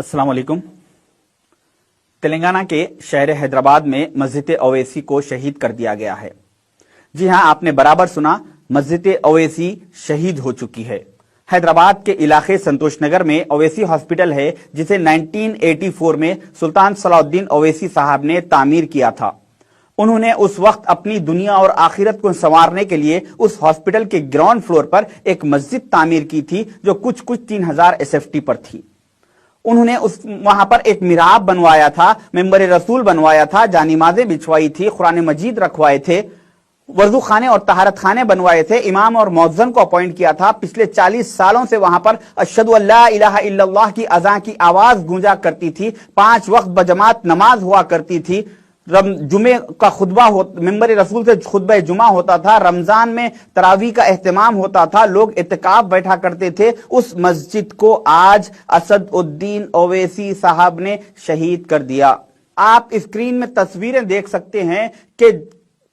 अस्सलाम वालेकुम। तेलंगाना के शहर हैदराबाद में मस्जिद ओवैसी को शहीद कर दिया गया है। जी हां, आपने बराबर सुना, मस्जिद ओवैसी शहीद हो चुकी है। हैदराबाद के इलाके संतोष नगर में ओवैसी हॉस्पिटल है, जिसे 1984 में सुल्तान सलाउद्दीन ओवैसी साहब ने तामीर किया था। उन्होंने उस वक्त अपनी दुनिया और आखिरत को संवारने के लिए उस हॉस्पिटल के ग्राउंड फ्लोर पर एक मस्जिद तामीर की थी, जो कुछ 3000 SFT पर थी। उन्होंने वहां पर एक मिहराब बनवाया था, मेंबर रसूल बनवाया था, जानिमाजें बिछवाई थी, कुरान मजीद रखवाए थे, वजू खाने और तहारत खाने बनवाए थे, इमाम और मौज़्ज़िन को अपॉइंट किया था। पिछले 40 सालों से वहां पर अशहदु अल्ला इलाहा इल्लल्लाह की अज़ान की आवाज गूंजा करती थी। 5 वक्त बजमात नमाज हुआ करती थी। जुमे का खुतबा मेंबर रसूल से खुतबा जुमा होता था। रमजान में तरावी का एहतमाम होता था। लोग इत्तिकाफ बैठा करते थे। उस मस्जिद को आज असदुद्दीन ओवैसी साहब ने शहीद कर दिया। आप स्क्रीन में तस्वीरें देख सकते हैं कि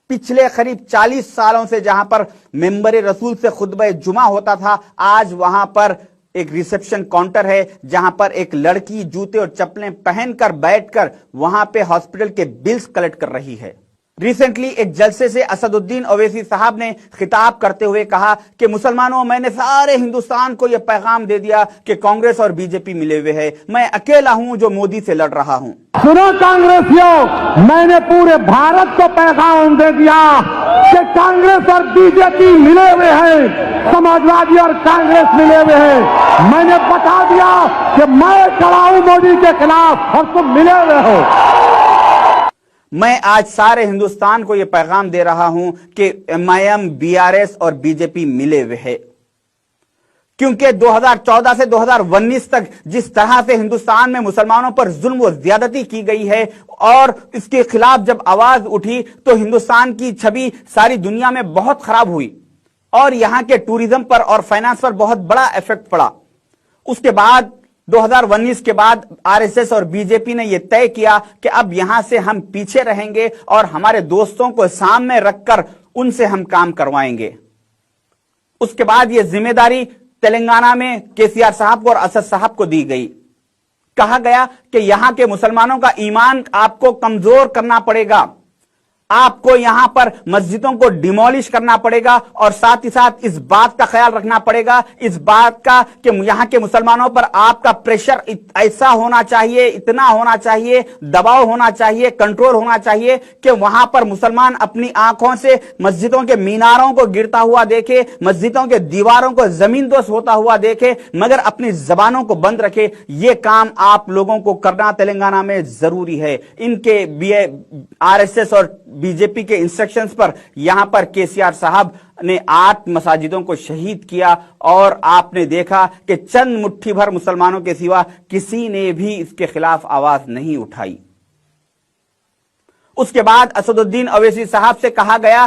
पिछले करीब 40 सालों से जहां पर मेंबर रसूल से खुतबा जुमा होता था, आज वहां पर एक रिसेप्शन काउंटर है, जहां पर एक लड़की जूते और चप्पलें पहनकर बैठकर वहां पे हॉस्पिटल के बिल्स कलेक्ट कर रही है। रिसेंटली एक जलसे से असदुद्दीन ओवैसी साहब ने खिताब करते हुए कहा कि मुसलमानों, मैंने सारे हिंदुस्तान को यह पैगाम दे दिया कि कांग्रेस और बीजेपी मिले हुए हैं, मैं अकेला हूं जो मोदी से लड़ रहा हूं। सुनो कांग्रेसियों, मैंने पूरे भारत को पैगाम दे दिया कि कांग्रेस और बीजेपी मिले हुए हैं, समाजवादी और कांग्रेस मिले हुए हैं। मैंने बता दिया कि मैं खड़ा हूं मोदी के खिलाफ और तुम मिले हुए हो। मैं आज सारे हिंदुस्तान को यह पैगाम दे रहा हूं कि MIM, BRS और बीजेपी मिले हुए हैं, क्योंकि 2014 से 2019 तक जिस तरह से हिंदुस्तान में मुसलमानों पर जुल्म व ज्यादती की गई है और इसके खिलाफ जब आवाज उठी तो हिंदुस्तान की छवि सारी दुनिया में बहुत खराब हुई और यहां के टूरिज्म पर और फाइनेंस पर बहुत बड़ा इफेक्ट पड़ा। उसके बाद 2019 के बाद RSS और बीजेपी ने यह तय किया कि अब यहां से हम पीछे रहेंगे और हमारे दोस्तों को सामने रखकर उनसे हम काम करवाएंगे। उसके बाद यह जिम्मेदारी तेलंगाना में KCR साहब को और असद साहब को दी गई। कहा गया कि यहां के मुसलमानों का ईमान आपको कमजोर करना पड़ेगा, आपको यहां पर मस्जिदों को डिमोलिश करना पड़ेगा और साथ ही साथ इस बात का ख्याल रखना पड़ेगा, इस बात का कि यहां के मुसलमानों पर आपका प्रेशर ऐसा होना चाहिए, इतना होना चाहिए, दबाव होना चाहिए, कंट्रोल होना चाहिए कि वहां पर मुसलमान अपनी आंखों से मस्जिदों के मीनारों को गिरता हुआ देखे, मस्जिदों के दीवारों को जमींदोज होता हुआ देखे, मगर अपनी जबानों को बंद रखे। यह काम आप लोगों को करना तेलंगाना में जरूरी है। इनके RSS और बीजेपी के इंस्ट्रक्शंस पर यहां पर KCR साहब ने 8 मसाजिदों को शहीद किया और आपने देखा कि चंद मुट्ठी भर मुसलमानों के सिवा किसी ने भी इसके खिलाफ आवाज नहीं उठाई। उसके बाद असदुद्दीन ओवैसी साहब से कहा गया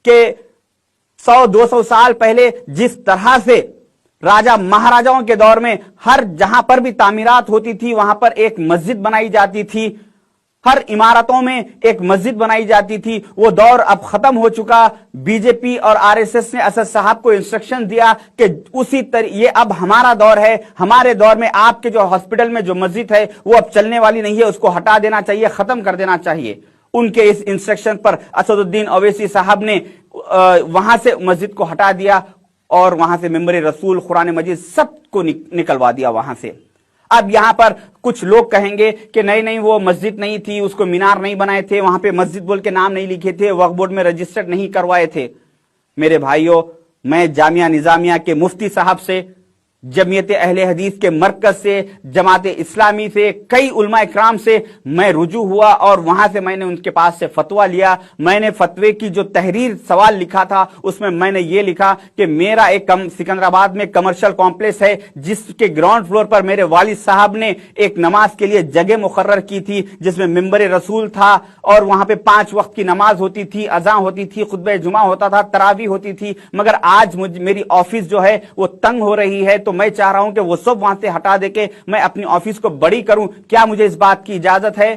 कि 100-200 साल पहले जिस तरह से राजा महाराजाओं के दौर में हर जहां पर भी तामीरात होती थी वहां पर एक मस्जिद बनाई जाती थी, हर इमारतों में एक मस्जिद बनाई जाती थी, वो दौर अब खत्म हो चुका। बीजेपी और RSS ने असद साहब को इंस्ट्रक्शन दिया कि उसी ये अब हमारा दौर है, हमारे दौर में आपके जो हॉस्पिटल में जो मस्जिद है वो अब चलने वाली नहीं है, उसको हटा देना चाहिए, खत्म कर देना चाहिए। उनके इस इंस्ट्रक्शन पर असदुद्दीन ओवैसी साहब ने वहां से मस्जिद को हटा दिया और वहां से मेंबर रसूल, कुरान मजीद सबको निकलवा दिया वहां से। अब यहां पर कुछ लोग कहेंगे कि नहीं वो मस्जिद नहीं थी, उसको मीनार नहीं बनाए थे, वहां पे मस्जिद बोल के नाम नहीं लिखे थे, वक्फ बोर्ड में रजिस्टर्ड नहीं करवाए थे। मेरे भाइयों, मैं जामिया निजामिया के मुफ्ती साहब से, जमीयत अहले हदीस के मरकज से, जमात इस्लामी से, कई उलमा इकराम से मैं रुजू हुआ और वहां से मैंने उनके पास से फतवा लिया। मैंने फतवे की जो तहरीर सवाल लिखा था उसमें मैंने ये लिखा कि मेरा एक सिकंदराबाद में कमर्शियल कॉम्प्लेक्स है जिसके ग्राउंड फ्लोर पर मेरे वालिद साहब ने एक नमाज के लिए जगह मुकर्रर की थी, जिसमें मिंबर रसूल था और वहां पे 5 वक्त की नमाज होती थी, अज़ान होती थी, खुतबा जुमा होता था, तरावी होती थी। मगर आज मेरी ऑफिस जो है वो तंग हो रही है, तो मैं चाह रहा हूं कि वो सब वहां से हटा देके मैं अपनी ऑफिस को बड़ी करूं। क्या मुझे इस बात की इजाजत है?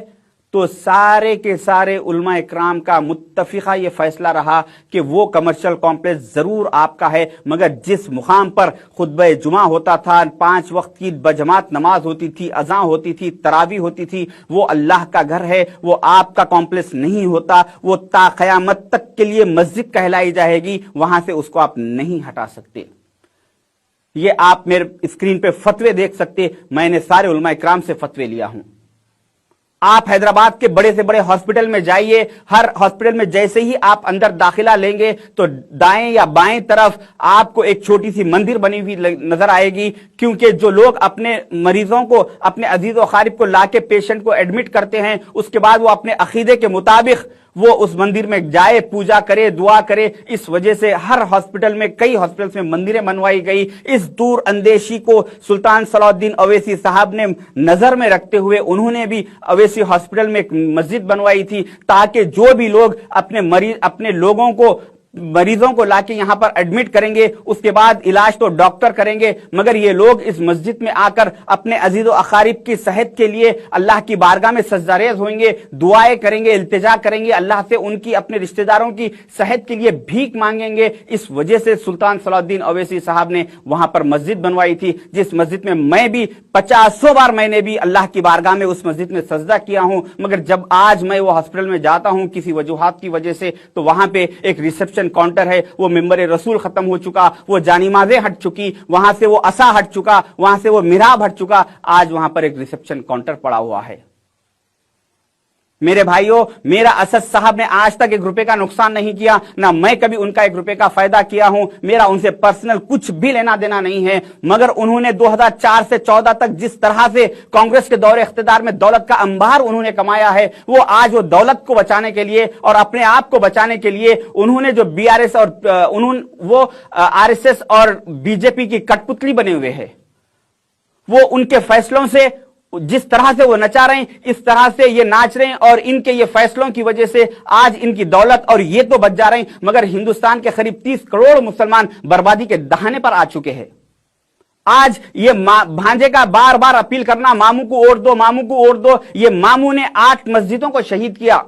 تو سارے کے سارے علماء اکرام کا متفقہ یہ فیصلہ رہا کہ وہ کمرشل کمپلیکس ضرور آپ کا ہے، مگر جس مقام پر خطبہ جمعہ ہوتا تھا، 5 وقت کی بجماعت نماز ہوتی تھی، اذان ہوتی تھی، تراویح ہوتی تھی، وہ اللہ کا گھر ہے، وہ آپ کا کمپلیکس نہیں ہوتا، وہ تا قیامت تک کے لیے مسجد کہلائی جائے گی، وہاں سے اس کو آپ نہیں ہٹا سکتے۔ یہ آپ میرے اسکرین پہ فتوے دیکھ سکتے، میں نے سارے علماء اکرام سے فتوے لیا ہوں۔ آپ حیدرآباد کے بڑے سے بڑے ہاسپٹل میں جائیے، ہر ہاسپٹل میں جیسے ہی آپ اندر داخلہ لیں گے تو دائیں یا بائیں طرف آپ کو ایک چھوٹی سی مندر بنی ہوئی نظر آئے گی، کیونکہ جو لوگ اپنے مریضوں کو، اپنے عزیز و اقارب کو لا کے پیشنٹ کو ایڈمٹ کرتے ہیں، اس کے بعد وہ اپنے عقیدے کے مطابق وہ اس مندر میں جائے، پوجا کرے، دعا کرے۔ اس وجہ سے ہر ہاسپٹل میں، کئی ہاسپٹلز میں مندریں بنوائی گئی۔ اس دور اندیشی کو سلطان صلاح الدین اویسی صاحب نے نظر میں رکھتے ہوئے انہوں نے بھی اویسی ہاسپٹل میں ایک مسجد بنوائی تھی، تاکہ جو بھی لوگ اپنے لوگوں کو، مریضوں کو لا کے یہاں پر ایڈمٹ کریں گے، اس کے بعد علاج تو ڈاکٹر کریں گے، مگر یہ لوگ اس مسجد میں آ کر اپنے عزیز و اقارب کی صحت کے لیے اللہ کی بارگاہ میں سجدہ ریز ہوئیں گے، دعائیں کریں گے، التجا کریں گے، اللہ سے ان کی، اپنے رشتہ داروں کی صحت کے لیے بھیک مانگیں گے۔ اس وجہ سے سلطان صلاح الدین اویسی صاحب نے وہاں پر مسجد بنوائی تھی، جس مسجد میں بھی 50 بار میں نے بھی اللہ کی بارگاہ میں اس مسجد میں سجدہ کیا ہوں، مگر جب آج میں وہ ہاسپٹل میں جاتا ہوں کسی وجوہات کی وجہ سے، تو وہاں پہ ایک ریسپشن کاؤنٹر ہے، وہ ممبر رسول ختم ہو چکا، وہ جانمازیں ہٹ چکی، وہاں سے وہ عصا ہٹ چکا، وہاں سے وہ محراب ہٹ چکا، آج وہاں پر ایک ریسپشن کاؤنٹر پڑا ہوا ہے۔ میرے بھائیوں، میرا اسد صاحب نے آج تک 1 روپے کا نقصان نہیں کیا، نہ میں کبھی ان کا 1 روپے کا فائدہ کیا ہوں، میرا ان سے پرسنل کچھ بھی لینا دینا نہیں ہے، مگر انہوں نے 2004 سے 14 تک جس طرح سے کانگریس کے دور اقتدار میں دولت کا انبار انہوں نے کمایا ہے، وہ آج وہ دولت کو بچانے کے لیے اور اپنے آپ کو بچانے کے لیے انہوں نے جو BRS اور وہ RSS اور BJP کی کٹ پتلی بنے ہوئے ہے، وہ ان کے فیصلوں سے، جس طرح سے وہ نچا رہے ہیں اس طرح سے یہ ناچ رہے ہیں، اور ان کے یہ فیصلوں کی وجہ سے آج ان کی دولت اور یہ تو بچ جا رہے ہیں، مگر ہندوستان کے قریب 30 کروڑ مسلمان بربادی کے دہانے پر آ چکے ہیں۔ آج یہ بھانجے کا بار بار اپیل کرنا، ماموں کو ووٹ دو، ماموں کو ووٹ دو، یہ ماموں نے 8 مسجدوں کو شہید کیا۔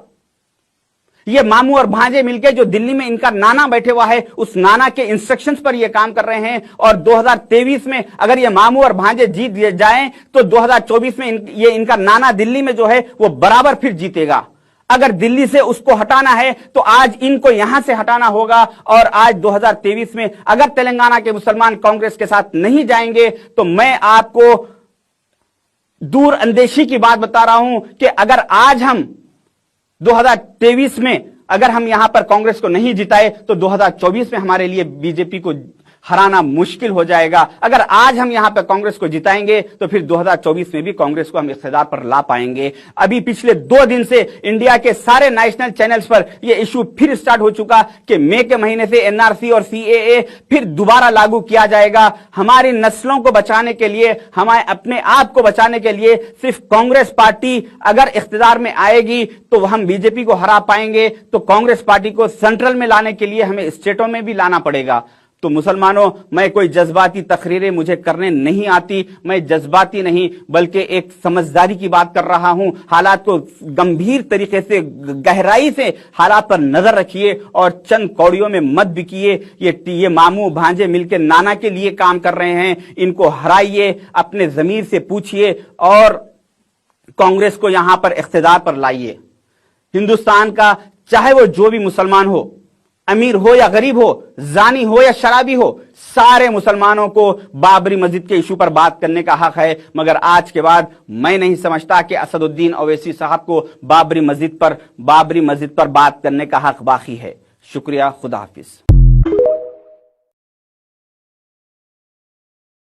یہ ماموں اور بھانجے مل کے، جو دلی میں ان کا نانا بیٹھے ہوا ہے، اس نانا کے انسٹرکشنز پر یہ کام کر رہے ہیں، اور 2023 میں اگر یہ ماموں اور بھانجے جیت جائیں تو 2024 میں یہ ان کا نانا دلی میں جو ہے وہ برابر پھر جیتے گا۔ اگر دلی سے اس کو ہٹانا ہے تو آج ان کو یہاں سے ہٹانا ہوگا، اور آج 2023 میں اگر تلنگانہ کے مسلمان کانگریس کے ساتھ نہیں جائیں گے تو میں آپ کو دور اندیشی کی بات بتا رہا ہوں کہ اگر آج ہم 2023 میں اگر ہم یہاں پر کانگریس کو نہیں جتائے تو 2024 میں ہمارے لیے BJP کو ہرانا مشکل ہو جائے گا۔ اگر آج ہم یہاں پہ کانگریس کو جتائیں گے تو پھر 2024 میں بھی کانگریس کو ہم اقتدار پر لا پائیں گے۔ ابھی پچھلے 2 دن سے انڈیا کے سارے نیشنل چینلز پر یہ ایشو پھر سٹارٹ ہو چکا کہ مئی کے مہینے سے NRC اور CAA پھر دوبارہ لاگو کیا جائے گا۔ ہماری نسلوں کو بچانے کے لیے، ہمارے اپنے آپ کو بچانے کے لیے صرف کانگریس پارٹی اگر اقتدار میں آئے گی تو ہم BJP کو ہرا پائیں گے، تو کانگریس پارٹی کو سینٹرل میں لانے کے لیے ہمیں اسٹیٹوں میں بھی لانا پڑے گا۔ تو مسلمانوں، میں کوئی جذباتی تقریریں مجھے کرنے نہیں آتی، میں جذباتی نہیں بلکہ ایک سمجھداری کی بات کر رہا ہوں۔ حالات کو گمبھیر طریقے سے، گہرائی سے حالات پر نظر رکھیے اور چند کوڑیوں میں مت بکیے۔ یہ ماموں بھانجے مل کے نانا کے لیے کام کر رہے ہیں، ان کو ہرائیے، اپنے ضمیر سے پوچھئے اور کانگریس کو یہاں پر اقتدار پر لائیے۔ ہندوستان کا چاہے وہ جو بھی مسلمان ہو، امیر ہو یا غریب ہو، زانی ہو یا شرابی ہو، سارے مسلمانوں کو بابری مسجد کے ایشو پر بات کرنے کا حق ہے، مگر آج کے بعد میں نہیں سمجھتا کہ اسد الدین اویسی صاحب کو بابری مسجد پر بات کرنے کا حق باقی ہے۔ شکریہ، خدا حافظ۔